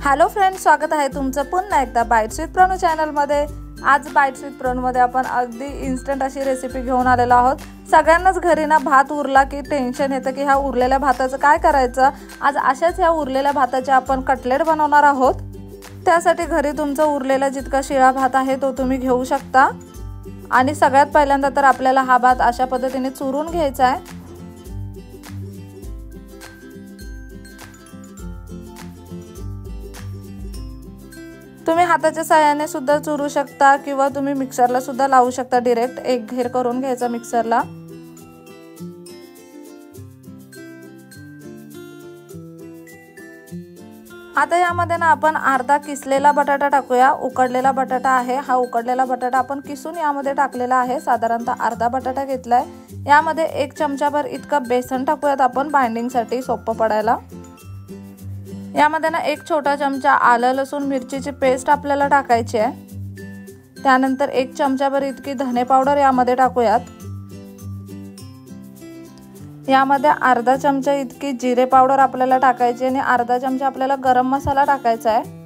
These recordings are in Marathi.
हॅलो फ्रेंड्स, स्वागत आहे तुमचं पुन्हा एकदा बाईट्स विथ प्रणू चॅनलमध्ये। आज बाईट्स विथ प्रणूमध्ये आपण अगदी इन्स्टंट अशी रेसिपी घेऊन आलेलो आहोत। सगळ्यांनाच घरी ना भात उरला की टेन्शन येतं की ह्या उरलेल्या भाताचं काय करायचं। आज अशाच ह्या उरलेल्या भाताचे आपण कटलेट बनवणार आहोत। त्यासाठी घरी तुमचा उरलेला जितका शिळा भात आहे तो तुम्ही घेऊ शकता। आणि सगळ्यात पहिल्यांदा तर आपल्याला हा भात अशा पद्धतीने चुरून घ्यायचा आहे। तुम्ही हाताच्या साहाय्याने सुद्धा चुरू शकता किंवा तुम्ही मिक्सरला सुद्धा लावू शकता। डायरेक्ट एक घेर करून घ्यायचा मिक्सरला। आता यामध्ये ना आपण अर्धा किसलेला बटाटा टाकूया। उकडलेला बटाटा आहे हा। उकडलेला बटाटा आपण किसून यामध्ये टाकलेला आहे। साधारणतः अर्धा बटाटा घेतलाय। यामध्ये 1 चमचाभर इतका बेसन टाकूयात आपण बाइंडिंगसाठी सोपं पडायला। यामध्ये ना 1 छोटा चमचा आलं लसूण मिरचीची पेस्ट आपल्याला टाकायची आहे। त्यानंतर 1 चमचाभर इतकी धने पावडर यामध्ये टाकूयात। यामध्ये अर्धा चमचा इतकी जिरे पावडर आपल्याला टाकायची आणि अर्धा चमचा आपल्याला गरम मसाला टाकायचा आहे।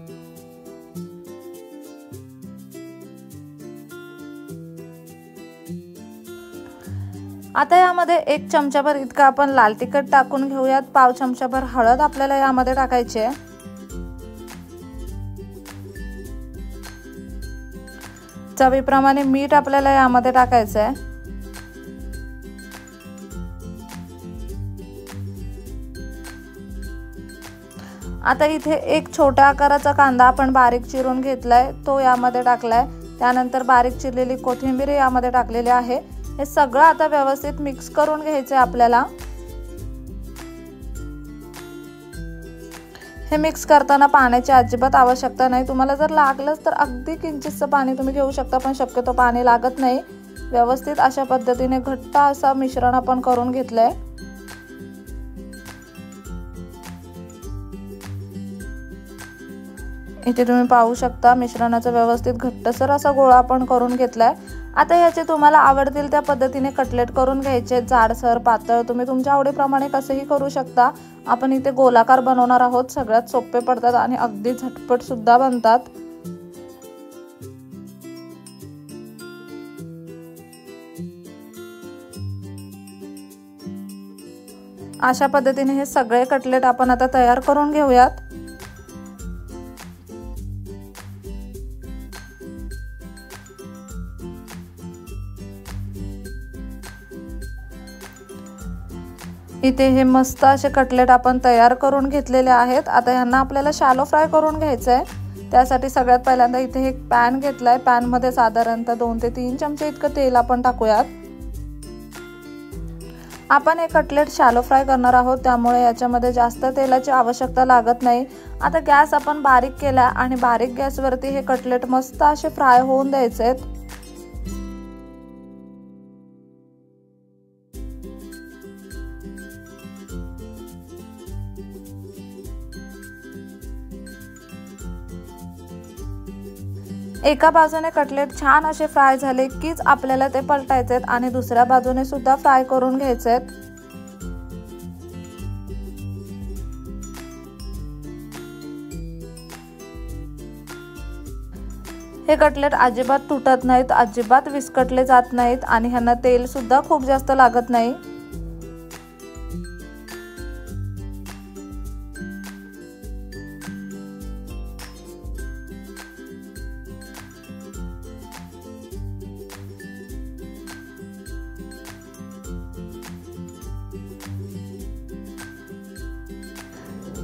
आता यामध्ये 1 चमचाभर इतका आपण लाल तिखट टाकून घेऊयात। पाव चमचाभर हळद आपल्याला यामध्ये टाकायची आहे। चवीप्रमाणे मीठ आपल्याला यामध्ये टाकायचं आहे। आता इथे 1 छोट्या आकाराचा कांदा आपण बारीक चिरून घेतलाय तो यामध्ये टाकलाय। त्यानंतर बारीक चिरलेली कोथिंबीर यामध्ये टाकलेली आहे। हे सगळं आता व्यवस्थित मिक्स करून घ्यायचं आपल्याला। हे मिक्स करताना पाण्याची अजिबात आवश्यकता नाही। तुम्हाला जर लागलंच तर अगदी किंचितचं पाणी तुम्ही घेऊ शकता, पण शक्यतो पाणी लागत नाही। व्यवस्थित अशा पद्धतीने घट्ट असा मिश्रण आपण करून घेतलंय। इथे तुम्ही पाहू शकता मिश्रणाचा व्यवस्थित घट्टसर असा गोळा आपण करून घेतलाय। आता याचे तुम्हाला आवडतील त्या पद्धतीने कटलेट करून घ्यायचे। जाडसर पातळ तुम्ही तुमच्या आवडीप्रमाणे कसेही करू शकता। आपण इथे गोलाकार बनवणार आहोत। सगळ्यात सोपे पडतात आणि अगदी झटपट सुद्धा बनतात। अशा पद्धतीने हे सगळे कटलेट आपण आता तयार करून घेऊयात। इथे हे मस्त असे कटलेट आपण तयार करून घेतलेले आहेत। आता यांना आपल्याला शॅलो फ्राय करून घ्यायचं आहे। त्यासाठी सगळ्यात पहिल्यांदा इथे एक पॅन घेतलाय। पॅन मध्ये साधारणतः 2 ते 3 चमचे इतकं तेल आपण टाकूयात। आपण हे कटलेट शॅलो फ्राय करणार आहोत, त्यामुळे याच्यामध्ये जास्त तेलाची आवश्यकता लागत नाही। आता गॅस आपण बारीक केला आणि बारीक गॅसवरती हे कटलेट मस्त असे फ्राय होऊन द्यायचे आहेत। एका बाजूने कटलेट छान असे फ्राय झाले कीच आपल्याला ते पलटायचे आहेत आणि दुसऱ्या बाजूने सुद्धा फ्राय करून घ्यायचे आहेत। हे कटलेट अजिबात तुटत नाहीत, अजिबात विस्कटले जात नाहीत आणि ह्यांना तेल सुद्धा खूप जास्त लागत नाही।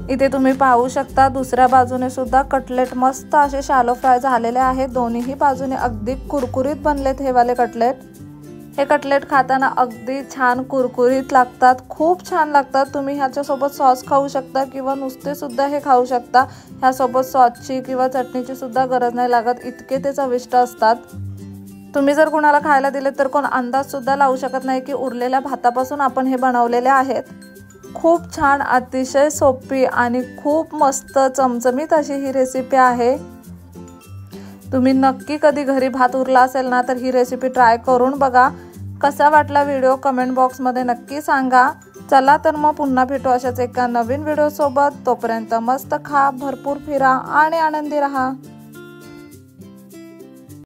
इथे तुम्ही पाहू शकता दुसऱ्या बाजूने सुद्धा कटलेट मस्त असे शॅलो फ्राय झालेले आहेत। दोन्ही बाजूने अगदी कुरकुरीत बनलेत हे वाले कटलेट। हे कटलेट खाताना अगदी छान कुरकुरीत लागतात, खूप छान लागतात। तुम्ही ह्याच्यासोबत सॉस खाऊ शकता किंवा नुसते सुद्धा हे खाऊ शकता। ह्यासोबत सॉसची किंवा चटणीची सुद्धा गरज नाही लागत, इतके ते चविष्ट असतात। तुम्ही जर कोणाला खायला दिले तर कोण अंदाज सुद्धा लावू शकत नाही की उरलेल्या भातापासून आपण हे बनवलेले आहेत। खूप छान, अतिशय सोपी आणि खूप मस्त चमचमीत अशी ही रेसिपी आहे। तुम्ही नक्की कधी घरी भात उरला असेल ना तर ही रेसिपी ट्राय करून बघा। कसा वाटला व्हिडिओ कमेंट बॉक्समध्ये नक्की सांगा। चला तर मग पुन्हा भेटू अशाच एका नवीन व्हिडिओ सोबत। तोपर्यंत मस्त खा, भरपूर फिरा आणि आनंदी राहा।